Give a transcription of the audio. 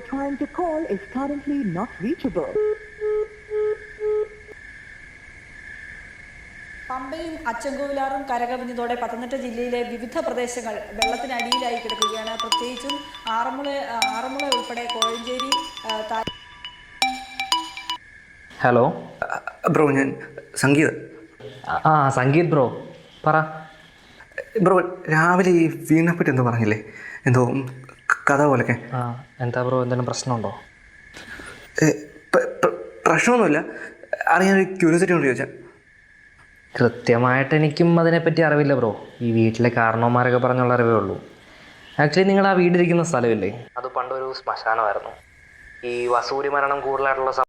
are trying to call is currently not reachable. പമ്പയും അച്ചൻകോവിലാറും കരകവിഞ്ഞതോടെ Pathanamthitta ജില്ലയിലെ വിവിധ പ്രദേശങ്ങൾ വെള്ളത്തിനടിയിലായി കിടക്കുകയാണ്. പ്രത്യേകിച്ചും ആറന്മുള ഉൾപ്പെടെ കോഴഞ്ചേരി. ഹലോ ബ്രോ, ഞാൻ സംഗീത്. സംഗീത് ബ്രോ, പറ ബ്രോ, രാവിലെ ഈ വീണപ്പറ്റി എന്തോ പറഞ്ഞില്ലേ, എന്തോ കഥ പോലൊക്കെ. എന്താ ബ്രോ, എന്തെങ്കിലും പ്രശ്നമുണ്ടോ? പ്രശ്നമൊന്നുമില്ല, അറിയാനൊരു ക്യൂരിയോസിറ്റി കൊണ്ട് ചോദിച്ചാൽ. കൃത്യമായിട്ട് എനിക്കും അതിനെപ്പറ്റി അറിവില്ല ബ്രോ. ഈ വീട്ടിലെ കാരണവന്മാരൊക്കെ പറഞ്ഞുള്ള അറിവേ ഉള്ളൂ. ആക്ച്വലി നിങ്ങൾ ആ വീടിരിക്കുന്ന സ്ഥലമില്ലേ, അത് പണ്ടൊരു ശ്മശാനമായിരുന്നു. ഈ വസൂരി മരണം കൂടുതലായിട്ടുള്ള